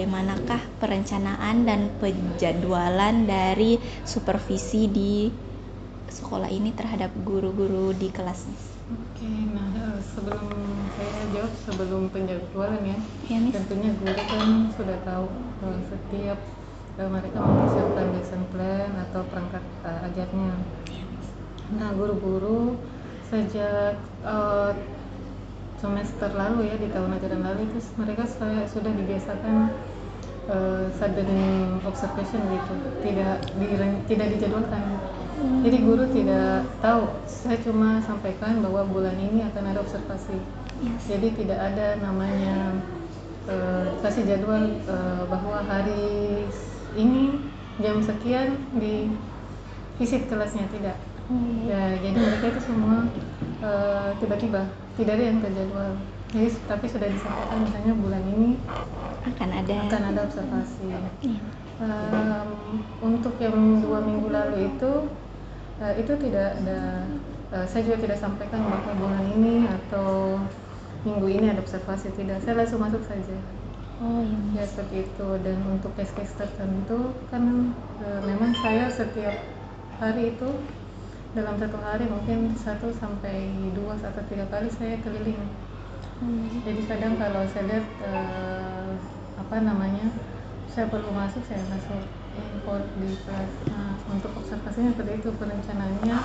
bagaimanakah perencanaan dan penjadwalan dari supervisi di sekolah ini terhadap guru-guru di kelas, Miss? Oke, nah sebelum saya jawab, sebelum penjadwalan ya, Miss. tentunya guru kan sudah tahu setiap mereka mempersiapkan lesson plan atau perangkat ajarnya. Nah, guru-guru sejak semester lalu ya, di tahun ajaran lalu itu mereka sudah dibiasakan sudden observation gitu, tidak dijadwalkan. Jadi guru tidak tahu, saya cuma sampaikan bahwa bulan ini akan ada observasi. Jadi tidak ada namanya kasih jadwal bahwa hari ini jam sekian di visit kelasnya, tidak. Ya, jadi mereka itu semua tiba-tiba, tidak ada yang terjadwal. Jadi tapi sudah disampaikan misalnya bulan ini akan ada observasi. Untuk yang 2 minggu lalu itu tidak ada, saya juga tidak sampaikan bahwa bulan ini atau minggu ini ada observasi, tidak. Saya langsung masuk saja. Ya seperti itu. Dan untuk case-case tertentu kan memang saya setiap hari itu dalam satu hari mungkin 1 sampai 2 atau 3 kali saya keliling. Jadi kadang kalau saya lihat saya perlu masuk, saya masuk import di kelas. Nah, untuk observasinya seperti itu, perencanaannya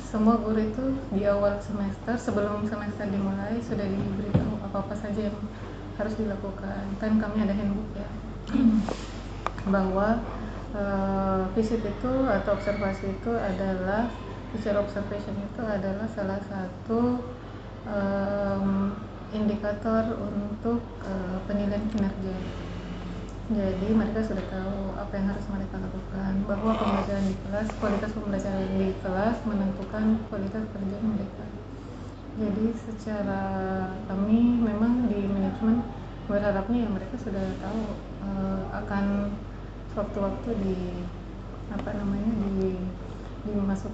semua guru itu di awal semester, sebelum semester dimulai sudah diberitahu apa-apa saja yang harus dilakukan. Kan kami ada handbook ya, bahwa visit itu atau observasi itu adalah, teacher observation itu adalah salah satu indikator untuk penilaian kinerja. Jadi mereka sudah tahu apa yang harus mereka lakukan, bahwa pembelajaran di kelas, kualitas pembelajaran di kelas menentukan kualitas kerja mereka. Jadi secara kami memang di manajemen berharapnya ya mereka sudah tahu akan waktu-waktu di masuk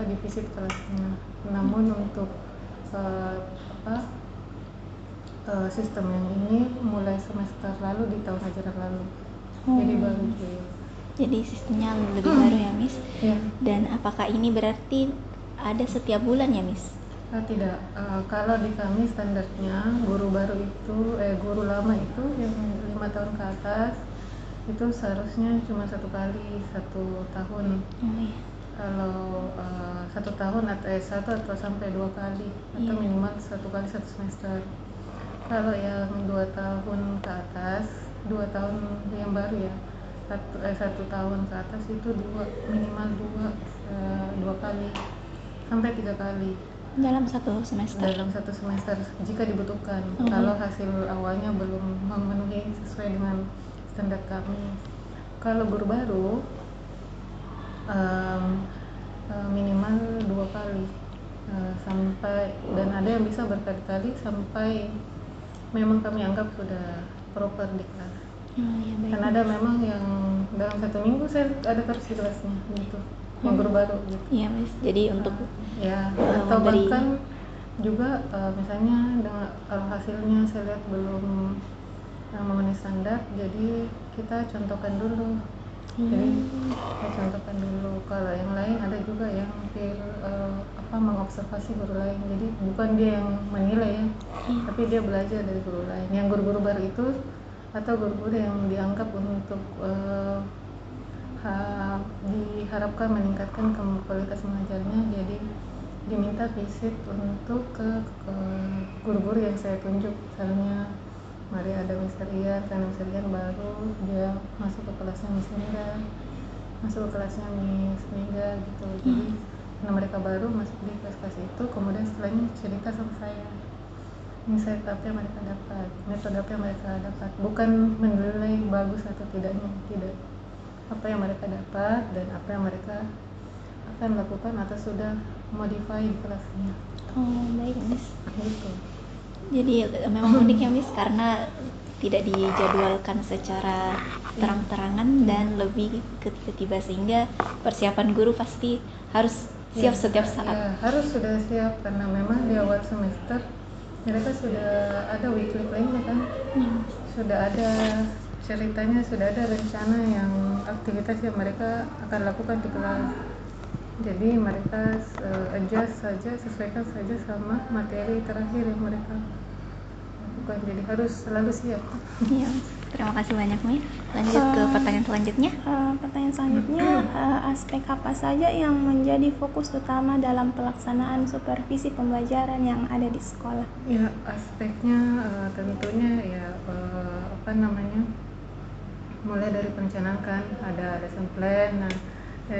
di visit kelasnya. Namun untuk sistem yang ini mulai semester lalu, di tahun ajaran lalu. Jadi baru gitu. Jadi sistemnya lebih baru ya, Miss? Ya. Dan apakah ini berarti ada setiap bulan ya, Miss? Tidak. Kalau di kami standarnya guru baru itu, guru lama itu yang 5 tahun ke atas itu seharusnya cuma 1 kali 1 tahun. Kalau 1 tahun atau 1 atau sampai 2 kali atau minimal 1 kali 1 semester. Kalau yang 2 tahun ke atas, 2 tahun yang baru ya, 1 tahun ke atas itu minimal 2 kali sampai 3 kali dalam 1 semester. Dalam 1 semester jika dibutuhkan. Kalau hasil awalnya belum memenuhi sesuai dengan standar kami. Kalau guru baru minimal 2 kali sampai, dan ada yang bisa berkali-kali sampai memang kami anggap sudah proper di kelas. Dan ada memang yang dalam 1 minggu saya ada terus di kelasnya gitu, yang guru baru gitu. Iya, Miss. Jadi untuk atau bahkan juga misalnya dengan hasilnya saya lihat belum memenuhi standar, jadi kita contohkan dulu. Jadi kita contohkan dulu. Kalau yang lain ada juga yang mengobservasi guru lain. Jadi bukan dia yang menilai ya, tapi dia belajar dari guru lain. Yang guru-guru baru itu atau guru-guru yang dianggap untuk diharapkan meningkatkan kualitas mengajarnya, jadi diminta visit untuk ke guru-guru yang saya tunjuk. Misalnya mari ada Miss Rian, karena Miss Rian baru, dia masuk ke kelasnya Miss Linda, masuk ke kelasnya Miss Mega gitu. Jadi karena mereka baru masuk di kelas itu, kemudian setelahnya cerita sama saya insight apa yang mereka dapat, metode apa yang mereka dapat, bukan menilai bagus atau tidaknya, tidak, apa yang mereka dapat dan apa yang mereka akan lakukan atau sudah modify di kelasnya. Baik, Miss. Gitu. Jadi memang unik ya, Miss, karena tidak dijadwalkan secara terang-terangan dan lebih tiba-tiba, sehingga persiapan guru pasti harus siap setiap saat. Ya, harus sudah siap, karena memang di awal semester mereka sudah ada weekly plan-nya kan, sudah ada ceritanya, sudah ada rencana yang aktivitas yang mereka akan lakukan di kelas. Jadi mereka adjust saja, sesuaikan saja sama materi terakhir yang mereka lakukan. Jadi harus selalu siap. Iya, terima kasih banyak Miss. Lanjut ke pertanyaan selanjutnya. Pertanyaan selanjutnya, aspek apa saja yang menjadi fokus utama dalam pelaksanaan supervisi pembelajaran yang ada di sekolah? Ya, aspeknya tentunya ya mulai dari perencanaan, ada lesson plan. Nah,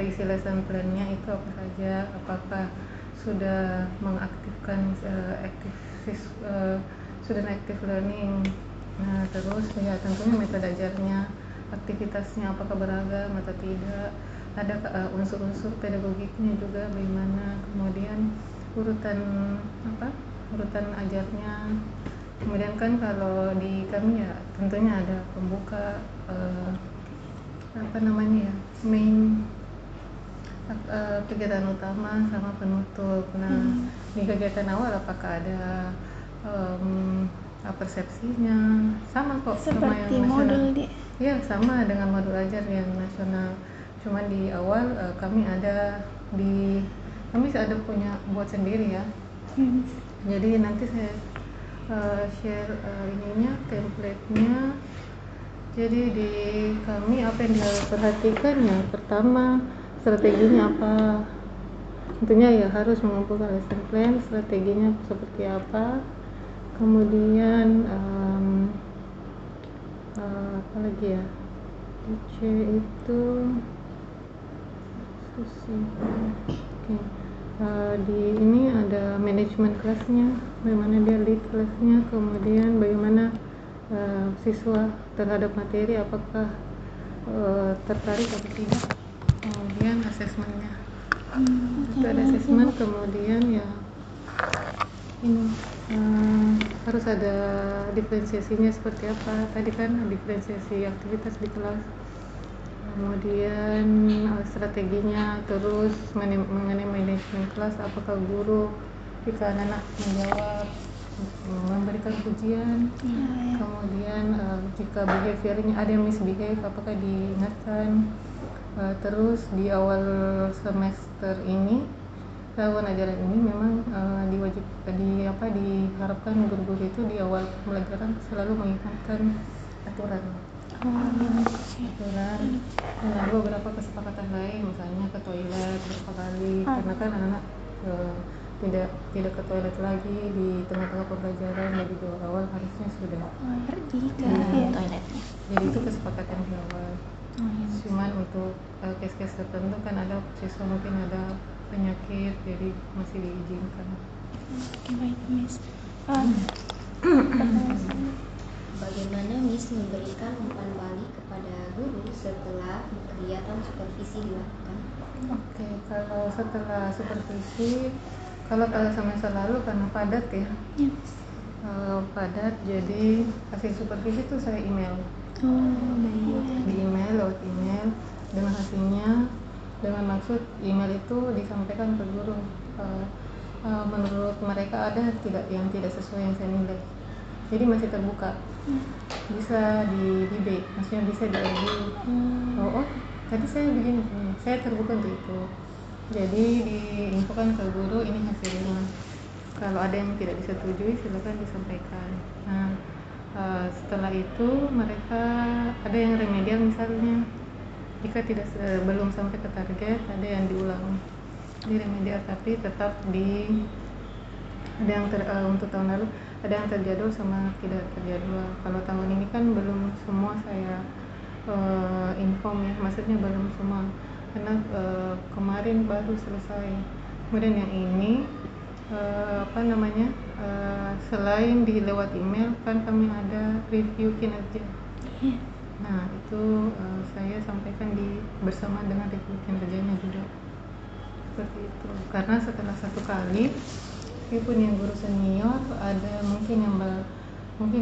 isi lesson plan-nya itu apa saja? Apakah sudah mengaktifkan student active learning? Nah, terus ya tentunya metode ajarnya, aktivitasnya apakah beragam atau tidak? Ada unsur-unsur pedagogiknya juga bagaimana? Kemudian urutan ajarnya. Kemudian kan kalau di kami ya tentunya ada pembuka, main kegiatan utama sama penutup. Nah, di kegiatan awal apakah ada persepsinya sama kok sama Seperti yang modul nasional. Ya, sama dengan modul ajar yang nasional. Cuman di awal kami ada punya buat sendiri ya. Jadi nanti saya share template-nya. Jadi di kami apa yang diperhatikan, yang pertama strateginya apa, tentunya ya harus mengumpulkan lesson plan, strateginya seperti apa, kemudian apa lagi ya, DC itu oke. Di ini ada manajemen kelasnya, bagaimana dia lead kelasnya, kemudian bagaimana siswa terhadap materi, apakah tertarik atau tidak, kemudian asesmennya. Itu ada asesmen, kemudian ya ini harus ada diferensiasinya seperti apa, tadi kan diferensiasi aktivitas di kelas, kemudian strateginya, terus mengenai manajemen kelas, apakah guru jika anak-anak menjawab memberikan pujian, kemudian jika behaviornya ada yang misbehave apakah diingatkan. Terus di awal semester ini, tahun ajaran ini memang diharapkan guru-guru itu di awal pembelajaran selalu mengingatkan aturan. Dan ada beberapa kesepakatan lain, misalnya ke toilet berapa kali, karena kan anak-anak tidak ke toilet lagi di tengah-tengah pembelajaran, jadi di awal harusnya sudah Pergi ke toiletnya. Jadi itu kesepakatan di awal. Cuman untuk case-case tertentu kan ada siswa mungkin ada penyakit, jadi masih diizinkan. Baik, Miss. Bagaimana Miss memberikan umpan balik kepada guru setelah kegiatan supervisi dilakukan? Oke, kalau setelah supervisi, kalau semester lalu karena padat ya, padat, jadi hasil supervisi itu saya email. Di email, lewat email dengan hasilnya, dengan maksud email itu disampaikan ke guru. Menurut mereka ada yang tidak sesuai yang saya nilai, jadi masih terbuka, bisa di debate, maksudnya bisa diargue. Tadi saya begini, saya terbuka untuk itu, jadi diinfokan ke guru ini hasilnya, kalau ada yang tidak disetujui silakan disampaikan. Nah, setelah itu mereka ada yang remedial, misalnya jika belum sampai ke target ada yang diulang di remedial, tapi tetap ada yang untuk tahun lalu ada yang terjadwal sama tidak terjadwal. Kalau tahun ini kan belum semua saya inform ya, maksudnya belum semua karena kemarin baru selesai. Kemudian yang ini selain di lewat email kan kami ada review kinerja. Nah itu saya sampaikan bersama dengan review kinerjanya juga, seperti itu. Karena setelah satu kali, meskipun yang guru senior ada mungkin yang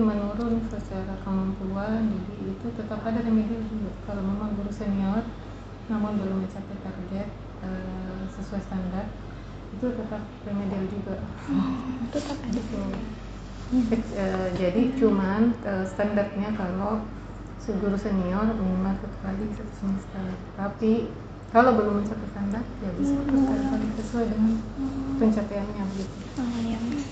menurun secara kemampuan, jadi itu tetap ada remedial juga. Kalau memang guru senior namun belum mencapai target sesuai standar, itu tetap remedial juga. Tetap ada. Jadi cuman standarnya kalau guru senior minimal 1 kali 1 semester. Tapi kalau belum mencapai standar ya bisa berkali-kali sesuai dengan pencapaiannya begitu. Oh, ya, Miss.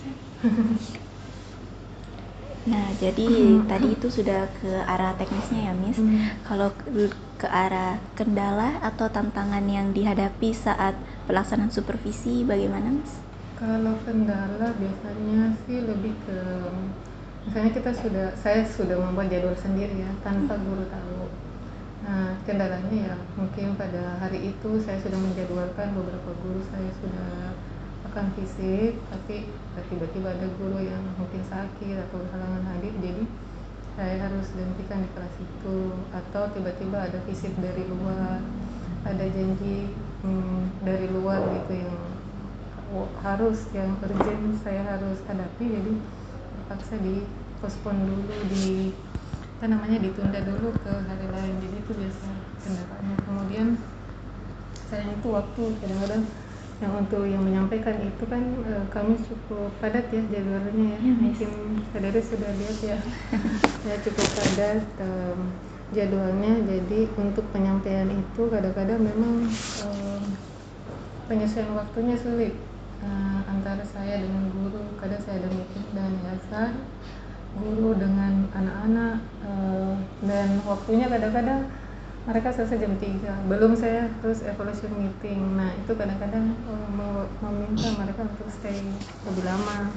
Nah, jadi tadi itu sudah ke arah teknisnya ya, Miss. Kalau ke arah kendala atau tantangan yang dihadapi saat pelaksanaan supervisi bagaimana, Miss? Kalau kendala biasanya sih lebih ke misalnya saya sudah membuat jadwal sendiri ya tanpa guru tahu. Nah, kendalanya ya mungkin pada hari itu saya sudah menjadwalkan beberapa guru saya sudah akan visit, tapi tiba-tiba ada guru yang mungkin sakit atau berhalangan hadir, jadi saya harus gantikan di kelas itu. Atau tiba-tiba ada visit dari luar, ada janji dari luar gitu yang yang urgent saya harus hadapi, jadi terpaksa dipospon dulu, ditunda dulu ke hari lain. Jadi itu biasa kendalanya. Kemudian selain itu waktu, kadang-kadang yang untuk yang menyampaikan itu kan kami cukup padat ya jadwalnya ya. Mungkin saudara sudah lihat ya, ya cukup padat jadwalnya. Jadi untuk penyampaian itu kadang-kadang memang penyesuaian waktunya sulit antara saya dengan guru. Kadang saya ada meeting dengan yayasan, guru dengan anak-anak, dan waktunya kadang-kadang mereka selesai jam 3, belum saya terus evaluation meeting. Nah itu kadang-kadang meminta mereka untuk stay lebih lama.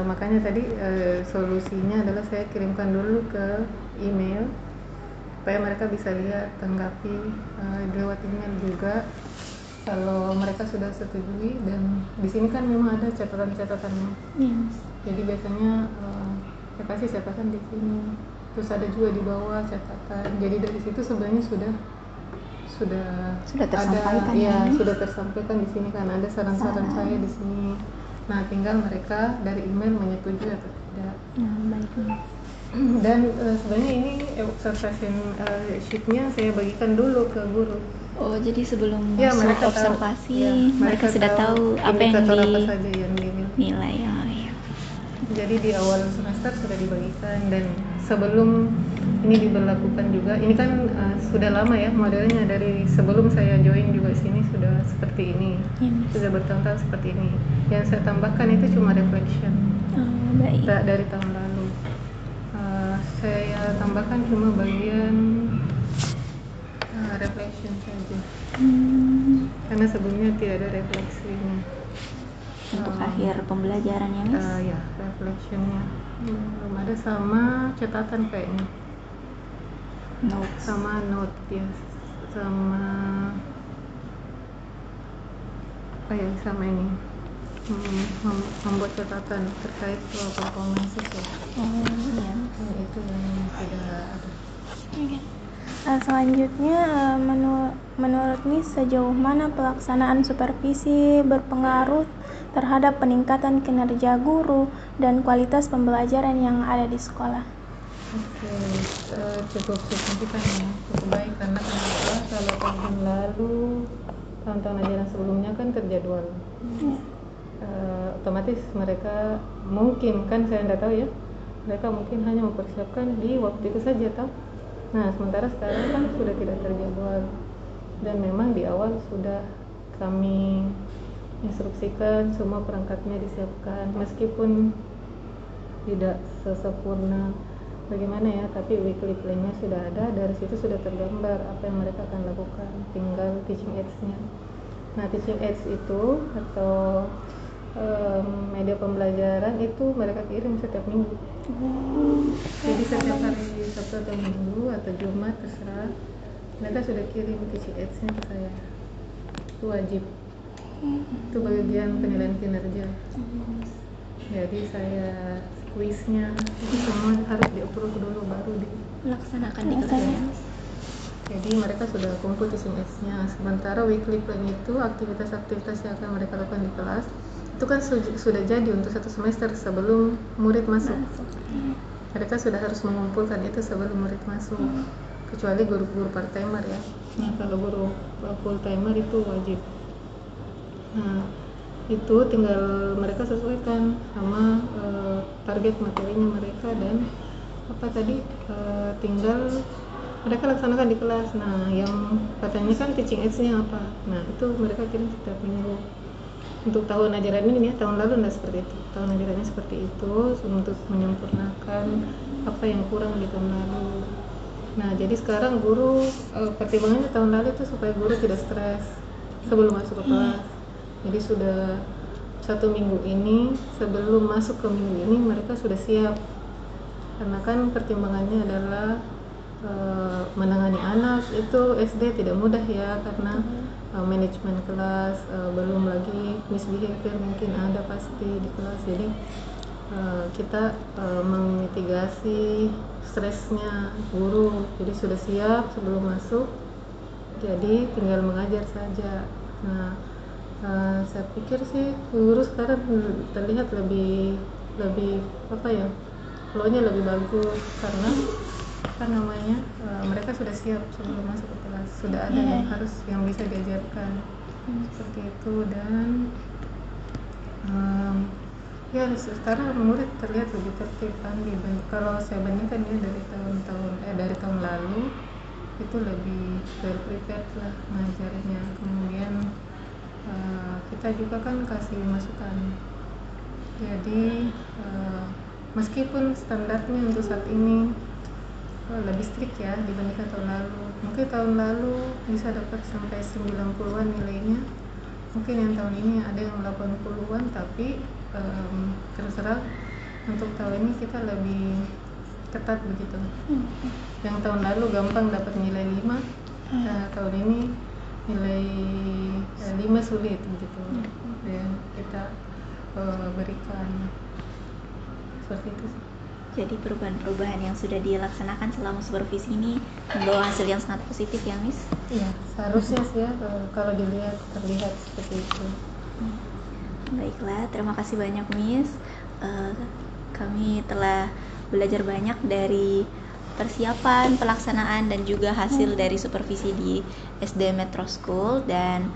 Makanya tadi solusinya adalah saya kirimkan dulu ke email supaya mereka bisa lihat, tanggapi lewat email juga kalau mereka sudah setujui. Dan di sini kan memang ada catatan-catatannya. Jadi biasanya saya kasih catatan di sini, terus ada juga di bawah catatan. Jadi dari situ sebenarnya sudah tersampaikan ada, ya, sudah tersampaikan di sini kan, ada saran-saran saya di sini. Nah tinggal mereka dari email menyetujui atau tidak. Baik, Miss. Dan sebenarnya ini observation sheet-nya saya bagikan dulu ke guru. Oh, jadi sebelum Ya, masuk mereka observasi, tahu, ya, mereka sudah tahu apa yang indikator apa saja yang dinilai. Oh, ya. Jadi di awal semester sudah dibagikan, dan sebelum ini diberlakukan juga, ini kan sudah lama ya modelnya, dari sebelum saya join juga sini sudah seperti ini, sudah bertahun-tahun seperti ini. Yang saya tambahkan itu cuma reflection Baik. dari tahun lalu. Saya tambahkan cuma bagian reflection saja, karena sebelumnya tidak ada refleksinya. Untuk akhir pembelajaran ya, Miss? Ya, reflectionnya belum ada, sama catatan kayaknya, Notes. sama note ya, sama sama ini membuat catatan terkait performance siswa. Iya. Itu yang tidak ada. Selanjutnya, menurut Miss, sejauh mana pelaksanaan supervisi berpengaruh terhadap peningkatan kinerja guru dan kualitas pembelajaran yang ada di sekolah? Oke, cukup signifikan ya, cukup baik. Karena kenapa? Kalau tahun lalu, tahun-tahun ajaran sebelumnya kan terjadwal. Otomatis mereka mungkin, kan saya tidak tahu ya, mereka mungkin hanya mempersiapkan di waktu itu saja tahu. Nah sementara sekarang kan sudah tidak terjadwal, dan memang di awal sudah kami instruksikan semua perangkatnya disiapkan, meskipun tidak sesempurna bagaimana ya, tapi weekly plan-nya sudah ada. Dari situ sudah tergambar apa yang mereka akan lakukan, tinggal teaching aids-nya. Nah teaching aids itu atau media pembelajaran itu mereka kirim setiap minggu. Jadi setiap hari Sabtu atau Minggu atau Jumat terserah, mereka sudah kirim teaching aids-nya ke saya. Itu wajib. Itu bagian penilaian kinerja. Jadi saya kuisnya itu semua harus di-approve dulu baru Melaksanakan di kelas. Jadi mereka sudah kumpul teaching aids-nya. Sementara weekly plan itu aktivitas-aktivitas yang akan mereka lakukan di kelas itu kan sudah jadi untuk 1 semester sebelum murid masuk. Mereka sudah harus mengumpulkan itu sebelum murid masuk, kecuali guru-guru part timer ya. Nah kalau guru full timer itu wajib. Nah itu tinggal mereka sesuaikan sama target materinya mereka, dan apa tadi tinggal mereka laksanakan di kelas. Nah, yang katanya kan teaching aids-nya apa, nah itu mereka kirim setiap minggu. Untuk tahun ajaran ini ya, tahun lalu enggak seperti itu, tahun ajarannya seperti itu untuk menyempurnakan apa yang kurang di tahun lalu. Nah, jadi sekarang guru pertimbangannya tahun lalu itu supaya guru tidak stres sebelum masuk ke kelas. Jadi sudah 1 minggu ini, sebelum masuk ke minggu ini mereka sudah siap, karena kan pertimbangannya adalah menangani anak itu SD tidak mudah ya, karena manajemen kelas, belum lagi misbehavior mungkin ada pasti di kelas. Jadi kita memitigasi stresnya guru, jadi sudah siap sebelum masuk, jadi tinggal mengajar saja. Nah, saya pikir sih guru sekarang terlihat lebih apa ya, flow-nya lebih bagus, karena apa namanya, mereka sudah siap sebelum masuk ke kelas, sudah ada yang bisa diajarkan seperti itu. Dan ya sekarang murid terlihat lebih tertib kan, kalau saya bandingkan ya dari tahun lalu itu lebih prepared lah ngajarnya. Kemudian kita juga kan kasih masukan, jadi meskipun standarnya untuk saat ini lebih strict ya dibandingkan tahun lalu. Mungkin tahun lalu bisa dapat sampai 90-an nilainya, mungkin yang tahun ini ada yang 80-an, tapi terus terang untuk tahun ini kita lebih ketat begitu. Yang tahun lalu gampang dapat nilai 5, tahun ini nilai 5 sulit begitu, yang kita berikan seperti itu sih. Jadi perubahan-perubahan yang sudah dilaksanakan selama supervisi ini membawa hasil yang sangat positif ya, Miss? Iya, seharusnya sih ya, kalau terlihat seperti itu. Baiklah, terima kasih banyak Miss. Kami telah belajar banyak dari persiapan, pelaksanaan, dan juga hasil dari supervisi di SD Metro School, dan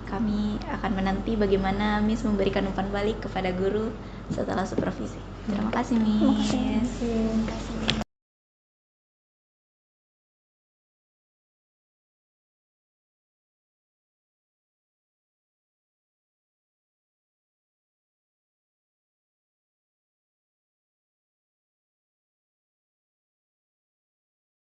kami akan menanti bagaimana Miss memberikan umpan balik kepada guru setelah supervisi. Terima kasih Miss. Terima kasih.